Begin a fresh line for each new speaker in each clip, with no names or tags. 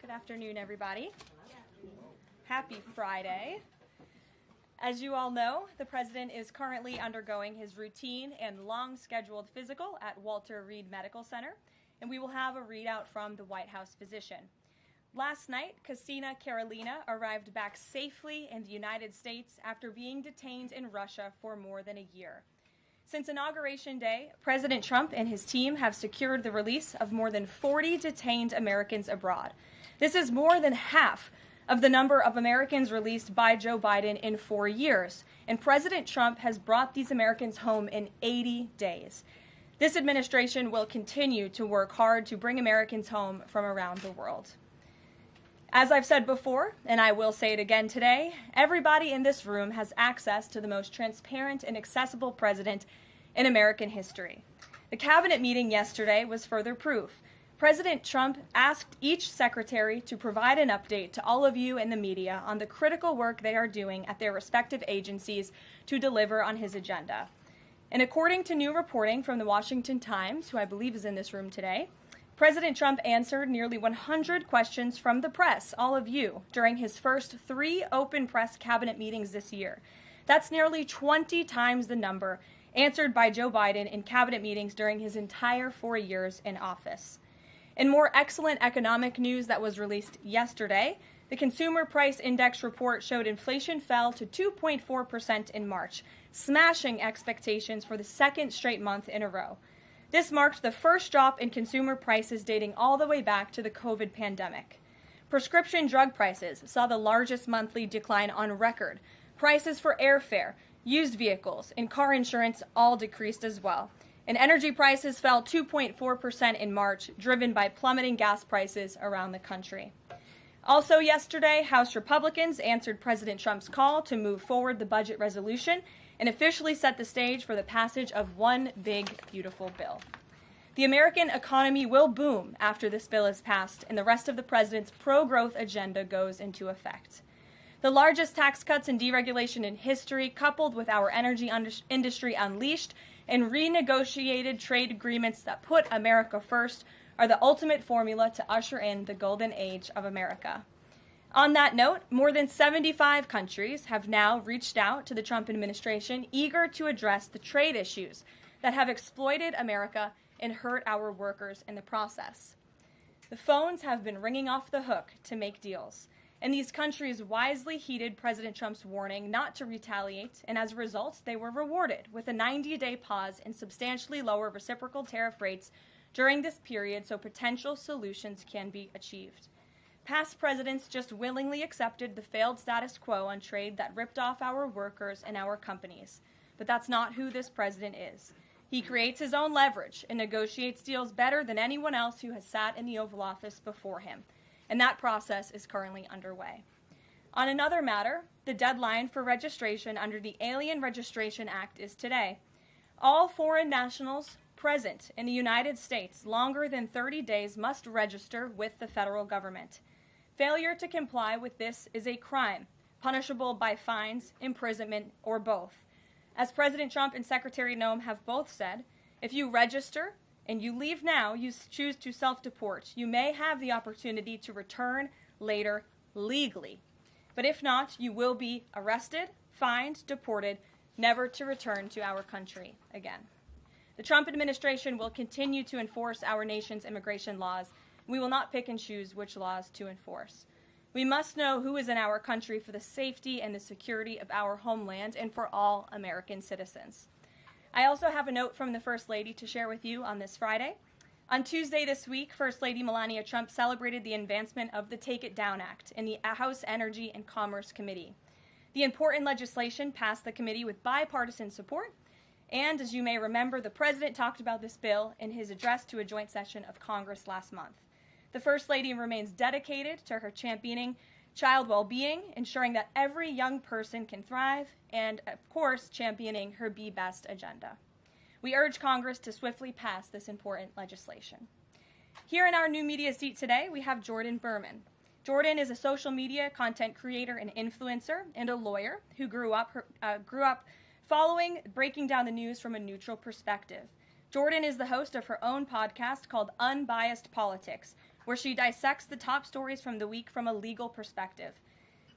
Good afternoon, everybody. Happy Friday. As you all know, the President is currently undergoing his routine and long-scheduled physical at Walter Reed Medical Center, and we will have a readout from the White House physician. Last night, Karolina arrived back safely in the United States after being detained in Russia for more than a year. Since Inauguration Day, President Trump and his team have secured the release of more than 40 detained Americans abroad. This is more than half of the number of Americans released by Joe Biden in 4 years, and President Trump has brought these Americans home in 80 days. This administration will continue to work hard to bring Americans home from around the world. As I've said before, and I will say it again today, everybody in this room has access to the most transparent and accessible president in American history. The cabinet meeting yesterday was further proof. President Trump asked each secretary to provide an update to all of you in the media on the critical work they are doing at their respective agencies to deliver on his agenda. And according to new reporting from the Washington Times, who I believe is in this room today, President Trump answered nearly 100 questions from the press, all of you, during his first 3 open press cabinet meetings this year. That's nearly 20 times the number answered by Joe Biden in cabinet meetings during his entire 4 years in office. In more excellent economic news that was released yesterday, the Consumer Price Index report showed inflation fell to 2.4% in March, smashing expectations for the second straight month in a row. This marked the first drop in consumer prices dating all the way back to the COVID pandemic. Prescription drug prices saw the largest monthly decline on record. Prices for airfare, used vehicles, and car insurance all decreased as well. And energy prices fell 2.4% in March, driven by plummeting gas prices around the country. Also yesterday, House Republicans answered President Trump's call to move forward the budget resolution and officially set the stage for the passage of one big, beautiful bill. The American economy will boom after this bill is passed and the rest of the president's pro-growth agenda goes into effect. The largest tax cuts and deregulation in history, coupled with our energy industry unleashed and renegotiated trade agreements that put America first, are the ultimate formula to usher in the golden age of America. On that note, more than 75 countries have now reached out to the Trump administration, eager to address the trade issues that have exploited America and hurt our workers in the process. The phones have been ringing off the hook to make deals, and these countries wisely heeded President Trump's warning not to retaliate, and as a result, they were rewarded with a 90-day pause and substantially lower reciprocal tariff rates during this period so potential solutions can be achieved. Past presidents just willingly accepted the failed status quo on trade that ripped off our workers and our companies. But that's not who this president is. He creates his own leverage and negotiates deals better than anyone else who has sat in the Oval Office before him. And that process is currently underway. On another matter, the deadline for registration under the Alien Registration Act is today. All foreign nationals present in the United States longer than 30 days must register with the federal government. Failure to comply with this is a crime, punishable by fines, imprisonment, or both. As President Trump and Secretary Noem have both said, if you register and you leave now, you choose to self-deport, you may have the opportunity to return later legally. But if not, you will be arrested, fined, deported, never to return to our country again. The Trump administration will continue to enforce our nation's immigration laws. We will not pick and choose which laws to enforce. We must know who is in our country for the safety and the security of our homeland and for all American citizens. I also have a note from the First Lady to share with you on this Friday. On Tuesday this week, First Lady Melania Trump celebrated the advancement of the Take It Down Act in the House Energy and Commerce Committee. The important legislation passed the committee with bipartisan support, and as you may remember, the President talked about this bill in his address to a joint session of Congress last month. The First Lady remains dedicated to her championing child well-being, ensuring that every young person can thrive, and, of course, championing her Be Best agenda. We urge Congress to swiftly pass this important legislation. Here in our new media seat today, we have Jordan Berman. Jordan is a social media content creator and influencer and a lawyer who grew up following breaking down the news from a neutral perspective. Jordan is the host of her own podcast called Unbiased Politics, where she dissects the top stories from the week from a legal perspective.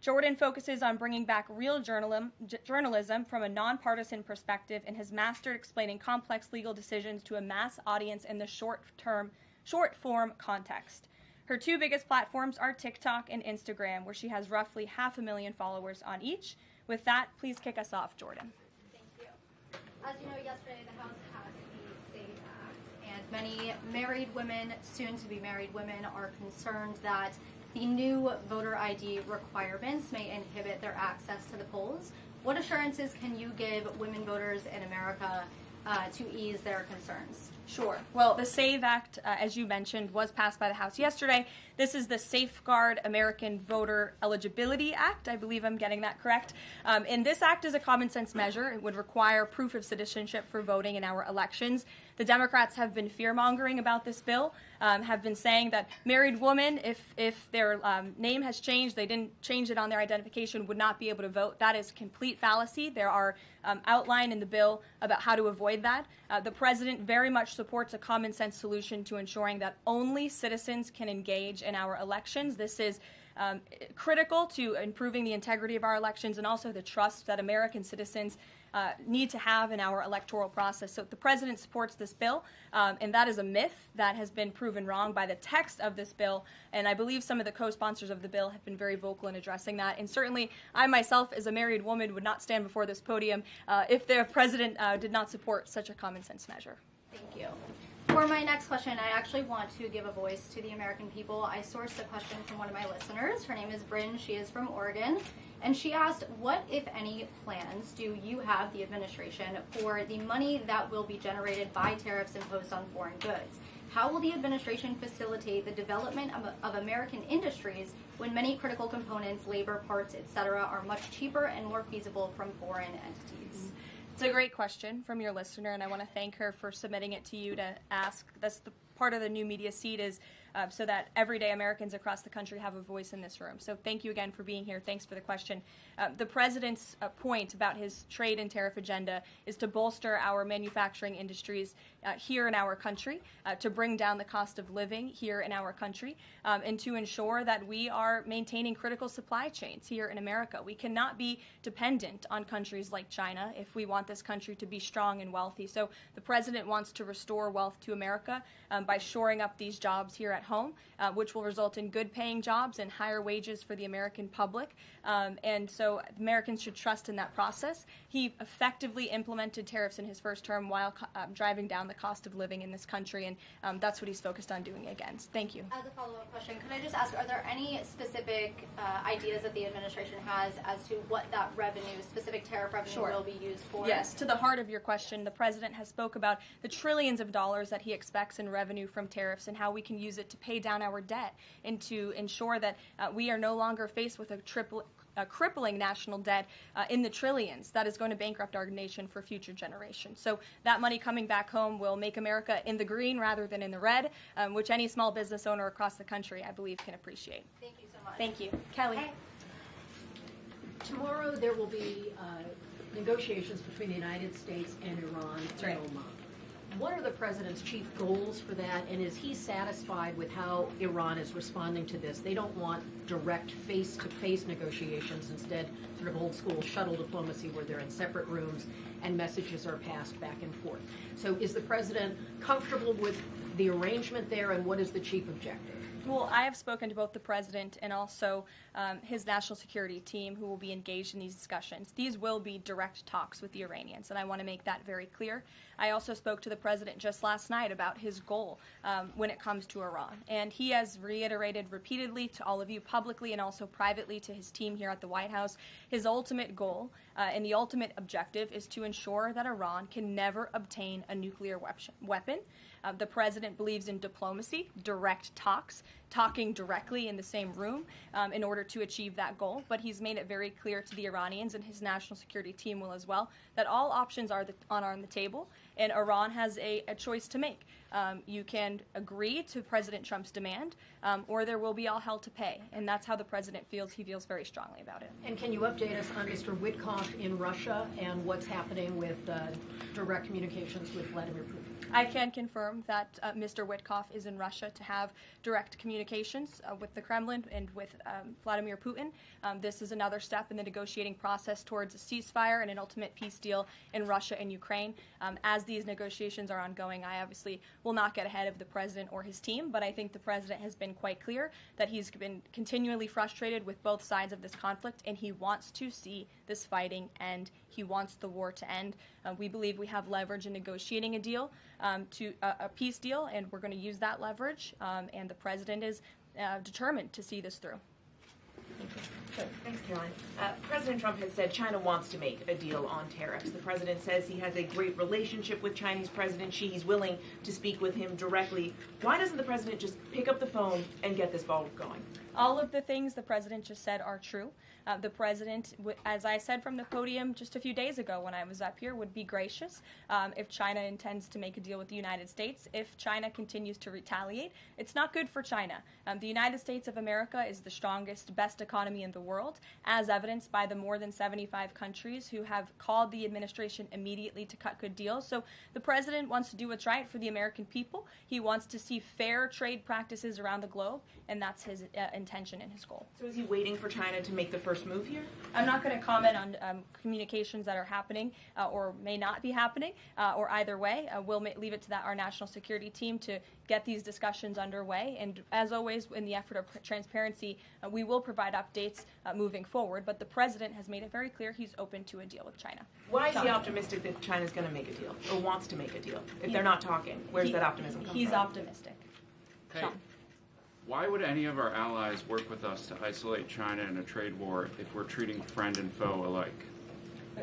Jordan focuses on bringing back real journalism from a nonpartisan perspective and has mastered explaining complex legal decisions to a mass audience in the short-form context. Her two biggest platforms are TikTok and Instagram, where she has roughly 500,000 followers on each. With that, please kick us off, Jordan.
Thank you. As you know, yesterday the House passed the SAVE Act, and many married women, soon-to-be married women, are concerned that the new voter ID requirements may inhibit their access to the polls. What assurances can you give women voters in America to ease their concerns?
Sure. Well, the SAVE Act, as you mentioned, was passed by the House yesterday. This is the Safeguard American Voter Eligibility Act. I believe I'm getting that correct. And this act is a common sense measure. It would require proof of citizenship for voting in our elections. The Democrats have been fear-mongering about this bill, have been saying that married women, if their name has changed, they didn't change it on their identification, would not be able to vote. That is complete fallacy. There are outlined in the bill about how to avoid that. The president very much supports a common sense solution to ensuring that only citizens can engage in our elections. This is critical to improving the integrity of our elections and also the trust that American citizens need to have in our electoral process. So the president supports this bill, and that is a myth that has been proven wrong by the text of this bill, and I believe some of the co-sponsors of the bill have been very vocal in addressing that, and certainly I myself, as a married woman, would not stand before this podium if the president did not support such a common sense measure.
Thank you. For my next question, I actually want to give a voice to the American people. I sourced a question from one of my listeners. Her name is Bryn. She is from Oregon. And she asked, what, if any, plans do you have, the administration, for the money that will be generated by tariffs imposed on foreign goods? How will the administration facilitate the development of American industries when many critical components, labor, parts, etc., are much cheaper and more feasible from foreign entities?
It's a great question from your listener, and I want to thank her for submitting it to you to ask. That's the part of the new media seat is so that everyday Americans across the country have a voice in this room. So thank you again for being here. Thanks for the question. The president's point about his trade and tariff agenda is to bolster our manufacturing industries here in our country, to bring down the cost of living here in our country, and to ensure that we are maintaining critical supply chains here in America. We cannot be dependent on countries like China if we want this country to be strong and wealthy. So the president wants to restore wealth to America by shoring up these jobs here at home, which will result in good paying jobs and higher wages for the American public. And so Americans should trust in that process. He effectively implemented tariffs in his first term while driving down the cost of living in this country, and that's what he's focused on doing again. Thank you.
As a follow-up question, could I just ask, are there any specific ideas that the administration has as to what that revenue, specific tariff revenue, will be used for?
Yes, to the heart of your question, the president has spoke about the trillions of dollars that he expects in revenue from tariffs and how we can use it to pay down our debt and to ensure that we are no longer faced with a crippling national debt in the trillions that is going to bankrupt our nation for future generations. So that money coming back home will make America in the green rather than in the red, which any small business owner across the country, I believe, can appreciate.
Thank you so much.
Thank you. Kelly.
Hey.
Tomorrow there will be negotiations between the United States and Iran in Oman. What are the president's chief goals for that, and is he satisfied with how Iran is responding to this? They don't want direct face-to-face negotiations, instead sort of old-school shuttle diplomacy where they're in separate rooms and messages are passed back and forth. So is the president comfortable with the arrangement there, and what is the chief objective?
Well, I have spoken to both the president and also his national security team who will be engaged in these discussions. These will be direct talks with the Iranians, and I want to make that very clear. I also spoke to the president just last night about his goal when it comes to Iran, and he has reiterated repeatedly to all of you publicly and also privately to his team here at the White House, his ultimate goal and the ultimate objective is to ensure that Iran can never obtain a nuclear weapon. The president believes in diplomacy, direct talks, talking directly in the same room in order to achieve that goal. But he's made it very clear to the Iranians, and his national security team will as well, that all options are on the table, and Iran has a choice to make. You can agree to President Trump's demand, or there will be all hell to pay. And that's how the president feels. He feels very strongly about it.
And can you update us on Mr. Witkoff in Russia and what's happening with direct communications with Vladimir Putin?
I can confirm that Mr. Witkoff is in Russia to have direct communications with the Kremlin and with Vladimir Putin. This is another step in the negotiating process towards a ceasefire and an ultimate peace deal in Russia and Ukraine. As these negotiations are ongoing, I obviously will not get ahead of the president or his team, but I think the president has been quite clear that he's been continually frustrated with both sides of this conflict, and he wants to see this fighting end. He wants the war to end. We believe we have leverage in negotiating a deal, to a peace deal, and we're going to use that leverage, and the president is determined to see this through.
Sure. Thanks, Caroline. President Trump has said China wants to make a deal on tariffs. The president says he has a great relationship with Chinese President Xi. He's willing to speak with him directly. Why doesn't the president just pick up the phone and get this ball going?
All of the things the president just said are true. The president, as I said from the podium just a few days ago when I was up here, would be gracious if China intends to make a deal with the United States. If China continues to retaliate, it's not good for China. The United States of America is the strongest, best economy in the world, as evidenced by the more than 75 countries who have called the administration immediately to cut good deals. So the president wants to do what's right for the American people. He wants to see fair trade practices around the globe, and that's his intention and his goal.
So is he waiting for China to make the first move here?
I'm not going to comment on communications that are happening or may not be happening, or either way. We'll leave it to our national security team to get these discussions underway. And as always, in the effort of transparency, we will provide updates moving forward. But the president has made it very clear he's open to a deal with China.
Why is he optimistic that China's going to make a deal or wants to make a deal? If they're not talking, where's that optimism come from?
He's optimistic.
Hey, why would any of our allies work with us to isolate China in a trade war if we're treating friend and foe alike?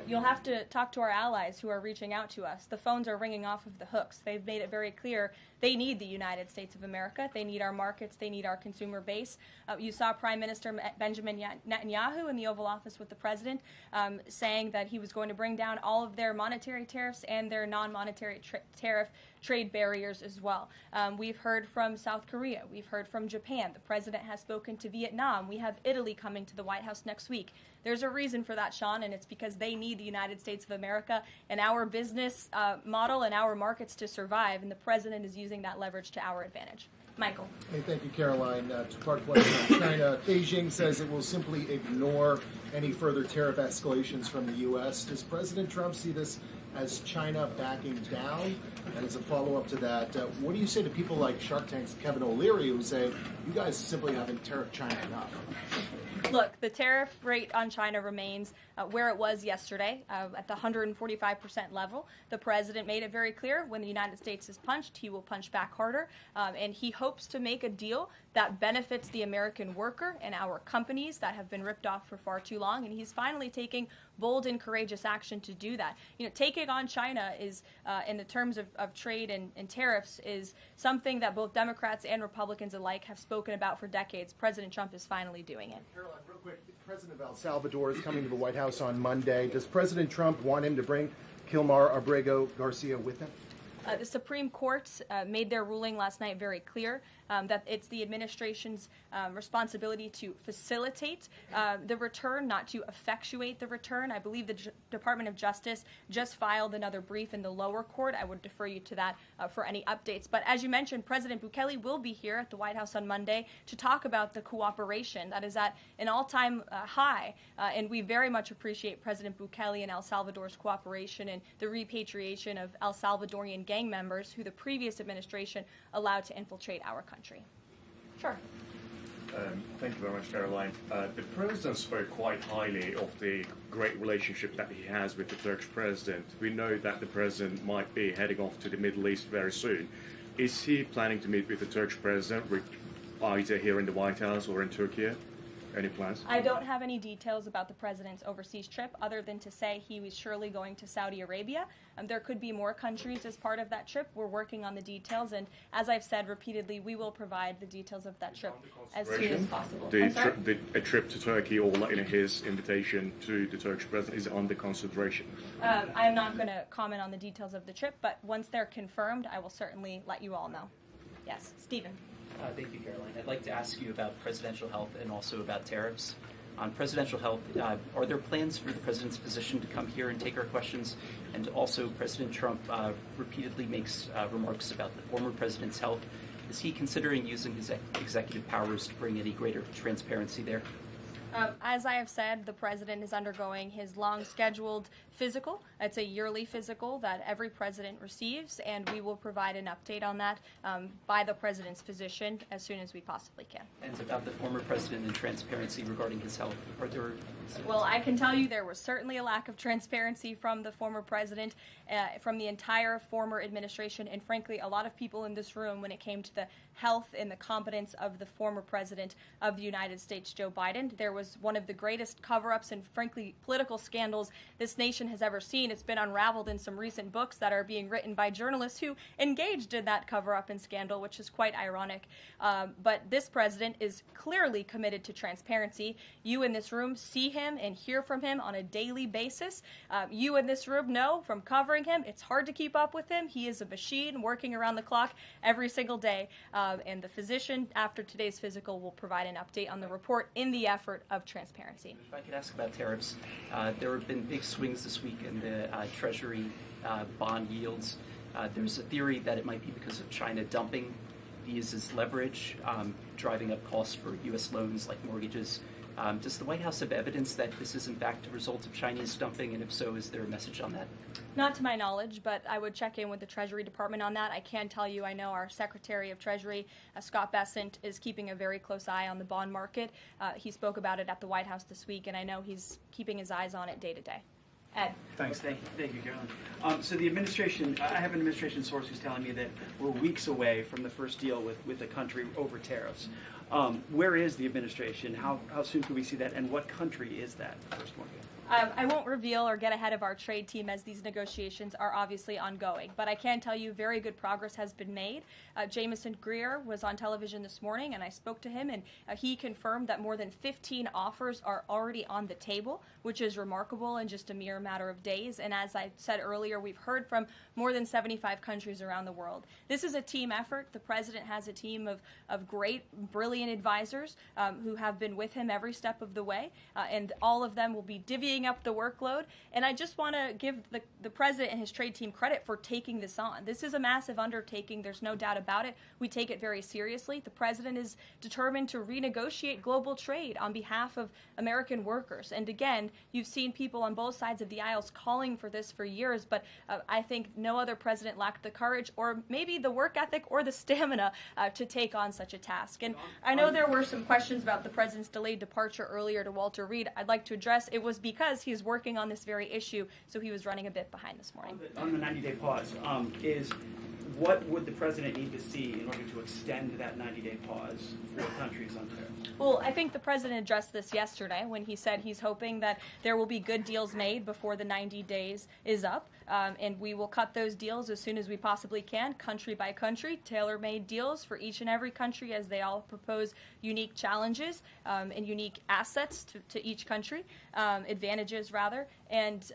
You'll have to talk to our allies who are reaching out to us. The phones are ringing off of the hooks. They've made it very clear they need the United States of America. They need our markets. They need our consumer base. You saw Prime Minister Benjamin Netanyahu in the Oval Office with the president saying that he was going to bring down all of their monetary tariffs and their non-monetary tariff trade barriers as well. We've heard from South Korea. We've heard from Japan. The president has spoken to Vietnam. We have Italy coming to the White House next week. There's a reason for that, Sean, and it's because they need the United States of America and our business model and our markets to survive, and the president is using that leverage to our advantage. Michael.
Hey, thank you, Caroline. Two-part question on China. Beijing says it will simply ignore any further tariff escalations from the U.S. Does President Trump see this as China backing down? And as a follow-up to that, what do you say to people like Shark Tank's Kevin O'Leary who say, you guys simply haven't tariffed China enough?
Look, the tariff rate on China remains where it was yesterday, at the 145% level. The president made it very clear when the United States is punched, he will punch back harder, and he hopes to make a deal that benefits the American worker and our companies that have been ripped off for far too long, and he's finally taking bold and courageous action to do that. You know, taking on China is, in the terms of trade and tariffs, is something that both Democrats and Republicans alike have spoken about for decades. President Trump is finally doing it.
Caroline, real quick, the president of El Salvador is coming to the White House on Monday. Does President Trump want him to bring Kilmar Abrego Garcia with him?
The Supreme Court made their ruling last night very clear that it's the administration's responsibility to facilitate the return, not to effectuate the return. I believe the Department of Justice just filed another brief in the lower court. I would defer you to that for any updates. But as you mentioned, President Bukele will be here at the White House on Monday to talk about the cooperation that is at an all-time high. And we very much appreciate President Bukele and El Salvador's cooperation and the repatriation of El Salvadorian gang members who the previous administration allowed to infiltrate our country. Sure.
Thank you very much, Caroline. The president spoke quite highly of the great relationship that he has with the Turkish president. We know that the president might be heading off to the Middle East very soon. Is he planning to meet with the Turkish president, either here in the White House or in Turkey? Any plans?
I don't have any details about the president's overseas trip other than to say he was surely going to Saudi Arabia. There could be more countries as part of that trip. We're working on the details, and as I've said repeatedly, we will provide the details of that trip as soon as possible.
A trip to Turkey or his invitation to the Turkish president is under consideration?
I'm not going to comment on the details of the trip, but once they're confirmed, I will certainly let you all know. Yes, Stephen.
Thank you, Caroline. I'd like to ask you about presidential health and also about tariffs. On presidential health, are there plans for the president's physician to come here and take our questions? And also, President Trump repeatedly makes remarks about the former president's health. Is he considering using his executive powers to bring any greater transparency there?
As I have said, the president is undergoing his long-scheduled physical. It's a yearly physical that every president receives, and we will provide an update on that by the president's physician as soon as we possibly can.
And about the former president and transparency regarding his health, are there...
Well, I can tell you there was certainly a lack of transparency from the former president, from the entire former administration, and frankly, a lot of people in this room when it came to the health and the competence of the former president of the United States, Joe Biden. There was one of the greatest cover-ups and, frankly, political scandals this nation has ever seen. It's been unraveled in some recent books that are being written by journalists who engaged in that cover-up and scandal, which is quite ironic. But this president is clearly committed to transparency. You in this room see him and hear from him on a daily basis. You in this room know from covering him, it's hard to keep up with him. He is a machine working around the clock every single day. And the physician, after today's physical, will provide an update on the report in the effort of transparency.
If I could ask about tariffs, there have been big swings this week in the Treasury bond yields. There's a theory that it might be because of China dumping these as leverage, driving up costs for U.S. loans like mortgages. Does the White House have evidence that this is in fact a result of Chinese dumping, and if so, is there a message on that?
Not to my knowledge, but I would check in with the Treasury Department on that. I can tell you I know our Secretary of Treasury, Scott Bessent, is keeping a very close eye on the bond market. He spoke about it at the White House this week, and I know he's keeping his eyes on it day to day. Ed.
Thanks. Thank you, Caroline. So the administration, I have an administration source who's telling me that we're weeks away from the first deal with the country over tariffs. Where is the administration? How soon can we see that? And what country is that first one?
I won't reveal or get ahead of our trade team as these negotiations are obviously ongoing, but I can tell you very good progress has been made. Jameson Greer was on television this morning, and I spoke to him, and he confirmed that more than 15 offers are already on the table, which is remarkable in just a mere matter of days. And as I said earlier, we've heard from more than 75 countries around the world. This is a team effort. The president has a team of great, brilliant advisors who have been with him every step of the way, and all of them will be divvying up the workload. And I just want to give the president and his trade team credit for taking this on. This is a massive undertaking. There's no doubt about it. We take it very seriously. The president is determined to renegotiate global trade on behalf of American workers. And again, you've seen people on both sides of the aisles calling for this for years, but I think no other president lacked the courage or maybe the work ethic or the stamina to take on such a task. And I know there were some questions about the president's delayed departure earlier to Walter Reed. I'd like to address it was because he's working on this very issue, so he was running a bit behind this morning.
On the 90-day pause, what would the president need to see in order to extend that 90-day pause for countries on tariffs?
Well, I think the president addressed this yesterday when he said he's hoping that there will be good deals made before the 90 days is up, and we will cut those deals as soon as we possibly can, country by country, tailor-made deals for each and every country as they all propose unique challenges and unique assets to each country, advantages rather, and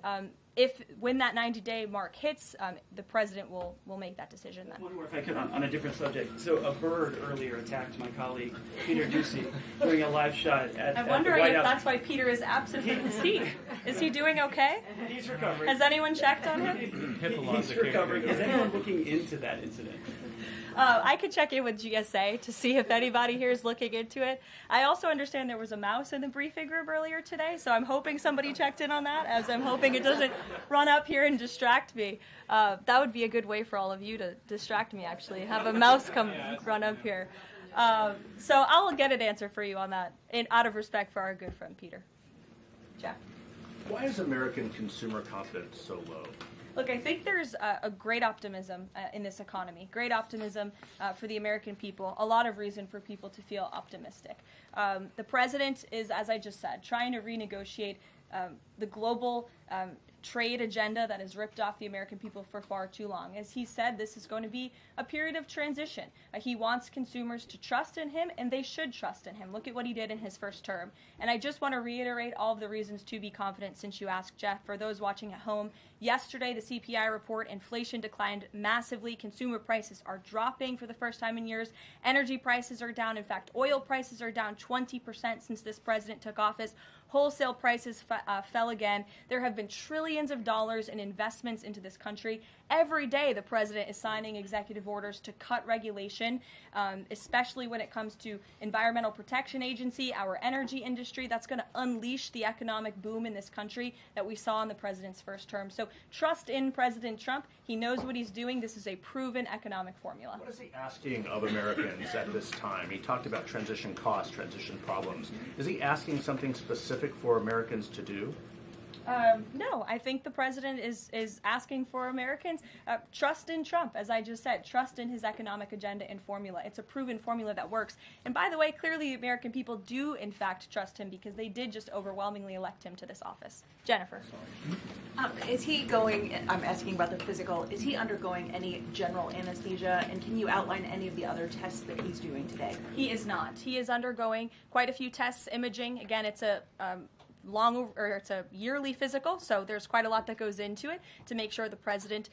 when that 90-day mark hits, the president will make that decision then.
One more, if I could, on a different subject. So a bird earlier attacked my colleague, Peter Doocy, during a live shot at
I'm
the
wondering
White
if
House.
that's why Peter is absent from the seat. Is he doing okay?
He's recovering.
Has anyone checked on him?
He's recovering. Is anyone looking into that incident?
I could check in with GSA to see if anybody here is looking into it. I also understand there was a mouse in the briefing room earlier today, so I'm hoping somebody checked in on that, as I'm hoping it doesn't run up here and distract me. That would be a good way for all of you to distract me, actually, have a mouse come run up here. So I'll get an answer for you on that, out of respect for our good friend Peter. Jeff?
Why is American consumer confidence so low?
Look, I think there's a great optimism in this economy, great optimism for the American people, a lot of reason for people to feel optimistic. The president is, as I just said, trying to renegotiate the global trade agenda that has ripped off the American people for far too long. As he said, this is going to be a period of transition. He wants consumers to trust in him, and they should trust in him. Look at what he did in his first term. And I just want to reiterate all of the reasons to be confident since you asked, Jeff. For those watching at home, yesterday the CPI report, inflation declined massively. Consumer prices are dropping for the first time in years. Energy prices are down. In fact, oil prices are down 20% since this president took office. Wholesale prices fell again. There have been trillions of dollars in investments into this country. Every day the president is signing executive orders to cut regulation, especially when it comes to Environmental Protection Agency, our energy industry. That's going to unleash the economic boom in this country that we saw in the president's first term. So trust in President Trump. He knows what he's doing. This is a proven economic formula.
What is he asking of Americans at this time? He talked about transition costs, transition problems. Is he asking something specific for Americans to do?
No, I think the president is asking for Americans trust in Trump, as I just said, trust in his economic agenda and formula. It's a proven formula that works. And by the way, clearly the American people do, in fact, trust him because they did just overwhelmingly elect him to this office. Jennifer.
Is he going, I'm asking about the physical, is he undergoing any general anesthesia? And can you outline any of the other tests that he's doing today?
He is not. He is undergoing quite a few tests, imaging. Again, it's a it's a yearly physical, so there's quite a lot that goes into it to make sure the president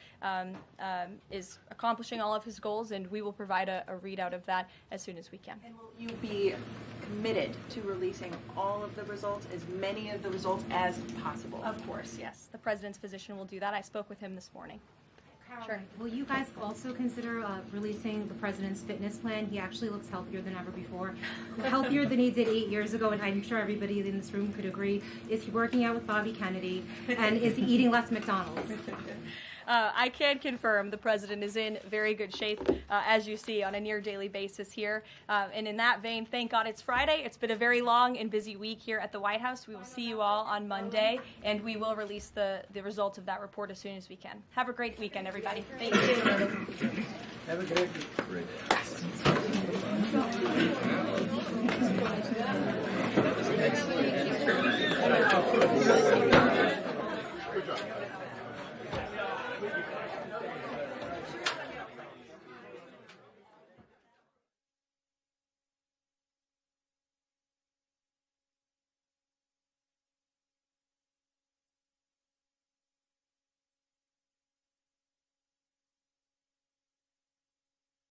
is accomplishing all of his goals, and we will provide a readout of that as soon as we can.
And will you be committed to releasing all of the results, as many of the results as possible?
Of course, yes. The president's physician will do that. I spoke with him this morning.
Sure. Will you guys also consider releasing the president's fitness plan? He actually looks healthier than ever before. Healthier than he did 8 years ago, and I'm sure everybody in this room could agree. Is he working out with Bobby Kennedy? And is he eating less McDonald's?
I can confirm the president is in very good shape, as you see, on a near daily basis here. And in that vein, thank God it's Friday. It's been a very long and busy week here at the White House. We will see you all on Monday, and we will release the results of that report as soon as we can. Have a great weekend, everybody. Thank you.
Have a great week. Good job.